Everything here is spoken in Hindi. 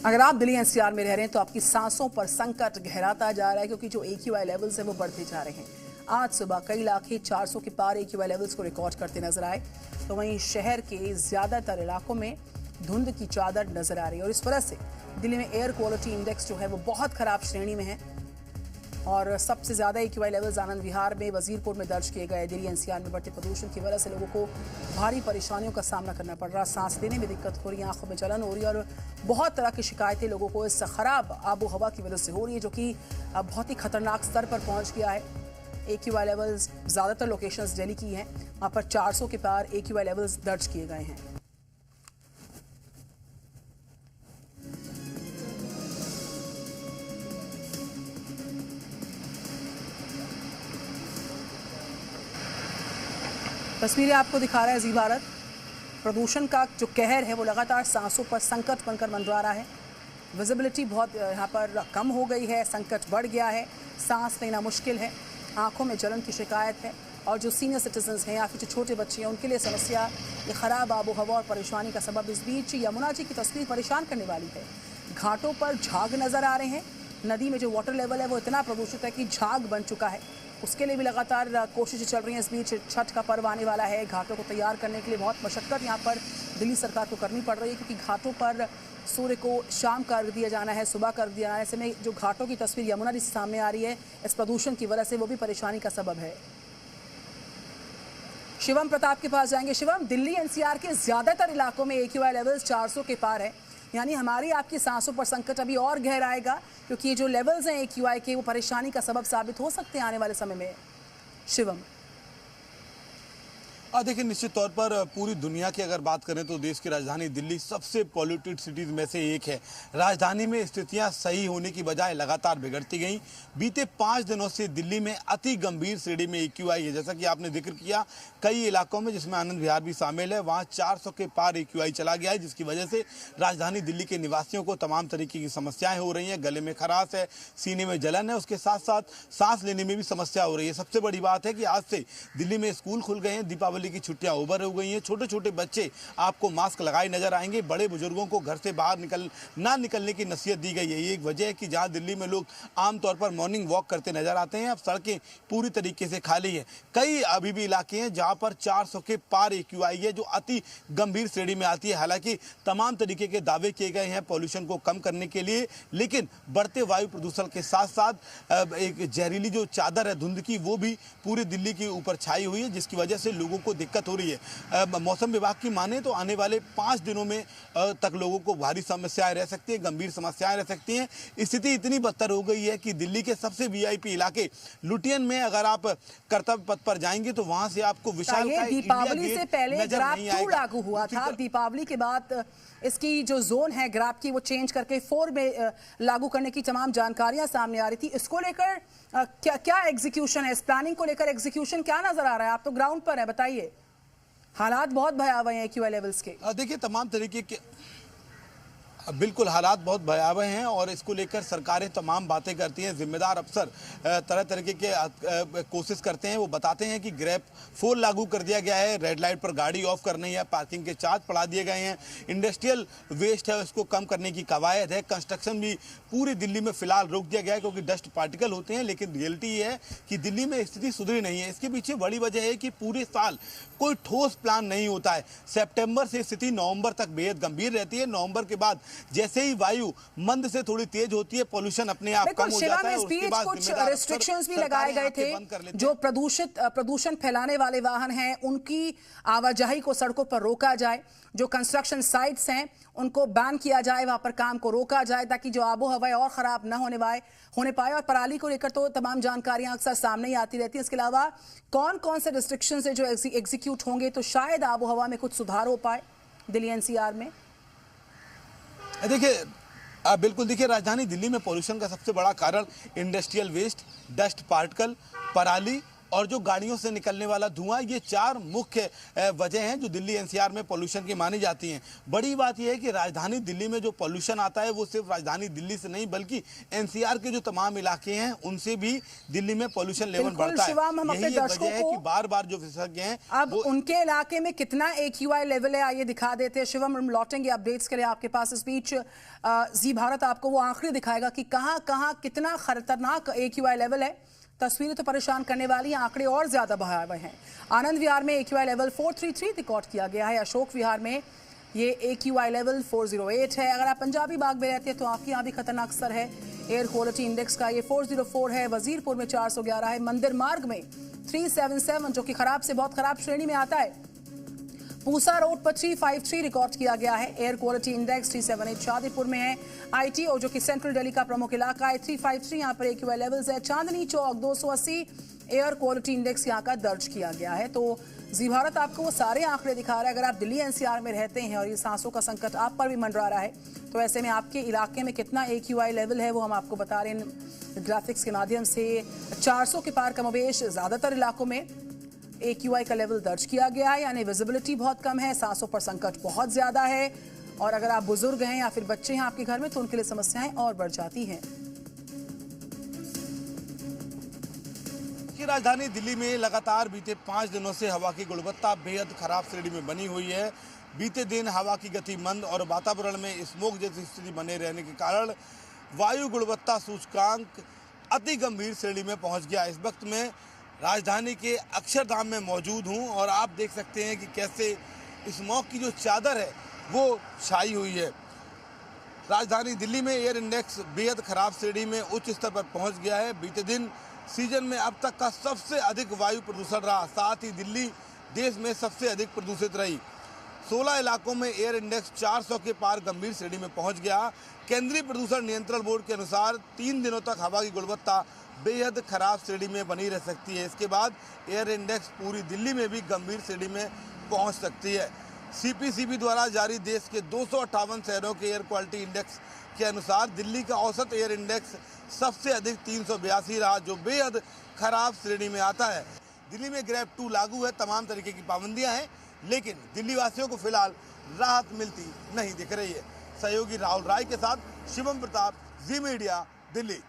अगर आप दिल्ली एनसीआर में रह रहे हैं तो आपकी सांसों पर संकट गहराता जा रहा है, क्योंकि जो AQI लेवल्स हैं वो बढ़ते जा रहे हैं। आज सुबह कई इलाके 400 के पार AQI लेवल्स को रिकॉर्ड करते नजर आए, तो वहीं शहर के ज्यादातर इलाकों में धुंध की चादर नजर आ रही है और इस वजह से दिल्ली में एयर क्वालिटी इंडेक्स जो है वो बहुत खराब श्रेणी में है। और सबसे ज्यादा AQI लेवल्स आनंद विहार में, वजीरपुर में दर्ज किए गए। दिल्ली एनसीआर में बढ़ते प्रदूषण की वजह से लोगों को भारी परेशानियों का सामना करना पड़ रहा, सांस लेने में दिक्कत हो रही है, आंखों में जलन हो रही है और बहुत तरह की शिकायतें लोगों को इस खराब आबो हवा की वजह से हो रही है, जो कि बहुत ही खतरनाक स्तर पर पहुंच गया है। AQI लेवल्स ज्यादातर लोकेशंस दिल्ली की हैं, वहां पर 400 के पार AQI लेवल्स दर्ज किए गए हैं। तस्वीरें आपको दिखा रहा है जी भारत। प्रदूषण का जो कहर है वो लगातार सांसों पर संकट बनकर मंडरा रहा है। विजिबिलिटी बहुत यहाँ पर कम हो गई है, संकट बढ़ गया है, सांस लेना मुश्किल है, आंखों में जलन की शिकायत है और जो सीनियर सिटीजन्स हैं या फिर जो छोटे बच्चे हैं उनके लिए समस्या, ये खराब आबो हवा और परेशानी का सबब। इस बीच यमुना जी की तस्वीर परेशान करने वाली है। घाटों पर झाग नजर आ रहे हैं, नदी में जो वाटर लेवल है वो इतना प्रदूषित है कि झाग बन चुका है। उसके लिए भी लगातार कोशिशें चल रही हैं। इस बीच छठ का पर्व आने वाला है, घाटों को तैयार करने के लिए बहुत मशक्कत यहाँ पर दिल्ली सरकार को करनी पड़ रही है, क्योंकि घाटों पर सूर्य को शाम कर दिया जाना है, सुबह कर दिया जाना है। ऐसे में जो घाटों की तस्वीर यमुना जी से सामने आ रही है, इस प्रदूषण की वजह से वो भी परेशानी का सबब है। शिवम प्रताप के पास जाएंगे। शिवम, दिल्ली एनसीआर के ज्यादातर इलाकों में AQI लेवल्स 400 के पार है, यानी हमारी आपकी सांसों पर संकट अभी और गहराएगा, क्योंकि ये जो लेवल्स हैं AQI के वो परेशानी का सबब साबित हो सकते हैं आने वाले समय में। शिवम, देखिए, निश्चित तौर पर पूरी दुनिया की अगर बात करें तो देश की राजधानी दिल्ली सबसे पॉल्यूटेड सिटीज़ में से एक है। राजधानी में स्थितियां सही होने की बजाय लगातार बिगड़ती गईं। बीते 5 दिनों से दिल्ली में अति गंभीर श्रेणी में AQI है, जैसा कि आपने जिक्र किया। कई इलाकों में, जिसमें आनंद विहार भी शामिल है, वहाँ 400 के पार AQI चला गया है, जिसकी वजह से राजधानी दिल्ली के निवासियों को तमाम तरीके की समस्याएं हो रही हैं। गले में खराश है, सीने में जलन है, उसके साथ साथ सांस लेने में भी समस्या हो रही है। सबसे बड़ी बात है कि आज से दिल्ली में स्कूल खुल गए हैं, दीपावली की छुट्टियां ओवर हो गई हैं। छोटे छोटे बच्चे आपको मास्क लगाए नजर आएंगे। बड़े बुजुर्गों को घर से बाहर ना निकलने की नसीहत दी गई है। ये एक वजह है कि जहां दिल्ली में लोग आमतौर पर मॉर्निंग वॉक करते नजर आते हैं, अब सड़कें पूरी तरीके से खाली है। कई अभी भी इलाके हैं जहां पर 400 के पार AQI है, जो अति गंभीर श्रेणी में आती है। हालांकि तमाम तरीके के दावे किए गए हैं पॉल्यूशन को कम करने के लिए, लेकिन बढ़ते वायु प्रदूषण के साथ साथ एक जहरीली जो चादर है धुंध की, वो भी पूरी दिल्ली के ऊपर छाई हुई है, जिसकी वजह से लोगों को दिक्कत हो रही है। मौसम विभाग की माने तो आने वाले 5 दिनों में तक लोगों को भारी समस्याएं रह सकती हैं, गंभीर समस्याएं रह सकती हैं। स्थिति इतनी बदतर हो गई है कि दिल्ली के सबसे VIP इलाके लुटियन में अगर आप कर्तव्य पथ पर जाएंगे तो वहां से आपको विशालकाय दीपावली से पहले ग्राफ 2 लागू हुआ था। दीपावली के बाद इसकी जो जोन है ग्राफ की वो चेंज करके 4 में लागू करने की तमाम जानकारियां सामने आ रही थी। इसको लेकर क्या एग्जीक्यूशन है, इस प्लानिंग को लेकर एग्जीक्यूशन क्या नजर आ रहा है? आप तो ग्राउंड पर है, बताइए। हालात बहुत भयावह हैं AQI लेवल्स के। देखिए, तमाम तरीके के बिल्कुल हालात बहुत भयावह हैं और इसको लेकर सरकारें तमाम बातें करती हैं। जिम्मेदार अफसर तरह तरीके के कोशिश करते हैं। वो बताते हैं कि ग्रैब 4 लागू कर दिया गया है, रेड लाइट पर गाड़ी ऑफ करनी है, पार्किंग के चार्ज बढ़ा दिए गए हैं, इंडस्ट्रियल वेस्ट है उसको कम करने की कवायद है, कंस्ट्रक्शन भी पूरी दिल्ली में फिलहाल रोक दिया गया है क्योंकि डस्ट पार्टिकल होते हैं। लेकिन रियलिटी ये है कि दिल्ली में स्थिति सुधरी नहीं है। इसके पीछे बड़ी वजह है कि पूरे साल कोई ठोस प्लान नहीं होता है। सितंबर से स्थिति नवंबर तक बेहद गंभीर रहती है। नवंबर के बाद जैसे ही वायु मंद से थोड़ी तेज होती है, पोल्यूशन अपने आप कम हो जाता है। उसके बाद कुछ रिस्ट्रिक्शंस भी लगाए गए थे। जो प्रदूषण फैलाने वाले वाहन हैं उनकी आवाजाही को सड़कों पर रोका जाए, जो कंस्ट्रक्शन साइट्स हैं उनको बैन किया जाए, वहां पर काम को रोका जाए ताकि जो आबो हवा और खराब न होने पाए। और पराली को लेकर तो तमाम जानकारियां अक्सर सामने ही आती रहती है। इसके अलावा कौन कौन से रिस्ट्रिक्शंस है जो एग्जीक्यूट होंगे तो शायद आबो हवा में कुछ सुधार हो पाए दिल्ली एनसीआर में? देखिए, बिल्कुल, देखिए, राजधानी दिल्ली में पोल्यूशन का सबसे बड़ा कारण इंडस्ट्रियल वेस्ट, डस्ट पार्टिकल, पराली और जो गाड़ियों से निकलने वाला धुआं, ये 4 मुख्य वजह हैं जो दिल्ली एनसीआर में पॉल्यूशन की मानी जाती हैं। बड़ी बात यह है कि राजधानी दिल्ली में जो पॉल्यूशन आता है वो सिर्फ राजधानी दिल्ली से नहीं बल्कि एनसीआर के जो तमाम इलाके हैं उनसे भी दिल्ली में पॉल्यूशन लेवल बढ़ता है। यही वजह है कि बार-बार जो विशेषज्ञ हैं अब उनके इलाके में कितना AQI लेवल है आइए दिखा देते हैं। शिवम, हम लौटेंगे अपडेट्स के लिए आपके पास। इस बीच जी भारत आपको वो आंकड़े दिखाएगा कि कहां कितना खतरनाक AQI लेवल है। तस्वीरें तो परेशान करने वाली हैं, आंकड़े और ज्यादा भयावह हैं। आनंद विहार में AQI लेवल 433 रिकॉर्ड किया गया है। अशोक विहार में ये AQI लेवल 408 है। अगर आप पंजाबी बाग में रहते हैं तो आपके यहाँ भी खतरनाक स्तर है। एयर क्वालिटी इंडेक्स का ये 404 है। वजीरपुर में 411 है। मंदिर मार्ग में 377 जो कि खराब से बहुत खराब श्रेणी में आता है। पूसा रोड पर 353 रिकॉर्ड किया गया है। एयर क्वालिटी इंडेक्स 378 शादीपुर में है। ITO जो कि सेंट्रल दिल्ली का प्रमुख इलाका है 353 यहाँ पर AQI लेवल्स है। Chandni Chowk 280 air quality index यहाँ का दर्ज किया गया है। तो जी भारत आपको वो सारे आंकड़े दिखा रहा है। अगर आप दिल्ली NCR में रहते हैं और ये सांसों का संकट आप पर भी मंडरा रहा है तो ऐसे में आपके इलाके में कितना AQI लेवल है वो हम आपको बता रहे हैं ग्राफिक्स के माध्यम से। 400 के पार कमोबेश ज्यादातर इलाकों में AQI का लेवल दर्ज किया गया है, यानी विजिबिलिटी बहुत कम है, सांसों पर संकट बहुत ज्यादा है। और अगर आप बुजुर्ग हैं या फिर बच्चे हैं आपके घर में तो उनके लिए समस्याएं और बढ़ जाती हैं। राजधानी दिल्ली में लगातार बीते 5 दिनों से हवा की गुणवत्ता बेहद खराब श्रेणी में बनी हुई है। बीते दिन हवा की गति मंद और वातावरण में स्मोक जैसी स्थिति बने रहने के कारण वायु गुणवत्ता सूचकांक अति गंभीर श्रेणी में पहुंच गया। इस वक्त में राजधानी के अक्षरधाम में मौजूद हूं और आप देख सकते हैं कि कैसे स्मोक की जो चादर है वो छाई हुई है। राजधानी दिल्ली में एयर इंडेक्स बेहद खराब श्रेणी में उच्च स्तर पर पहुंच गया है। बीते दिन सीजन में अब तक का सबसे अधिक वायु प्रदूषण रहा। साथ ही दिल्ली देश में सबसे अधिक प्रदूषित रही। 16 इलाकों में एयर इंडेक्स 400 के पार गंभीर श्रेणी में पहुंच गया। केंद्रीय प्रदूषण नियंत्रण बोर्ड के अनुसार 3 दिनों तक हवा की गुणवत्ता बेहद खराब श्रेणी में बनी रह सकती है। इसके बाद एयर इंडेक्स पूरी दिल्ली में भी गंभीर श्रेणी में पहुंच सकती है। CPCB द्वारा जारी देश के 258 शहरों के एयर क्वालिटी इंडेक्स के अनुसार दिल्ली का औसत एयर इंडेक्स सबसे अधिक 382 रहा, जो बेहद खराब श्रेणी में आता है। दिल्ली में ग्रेड 2 लागू है, तमाम तरीके की पाबंदियां हैं, लेकिन दिल्ली वासियों को फिलहाल राहत मिलती नहीं दिख रही है। सहयोगी राहुल राय के साथ शिवम प्रताप, जी मीडिया, दिल्ली।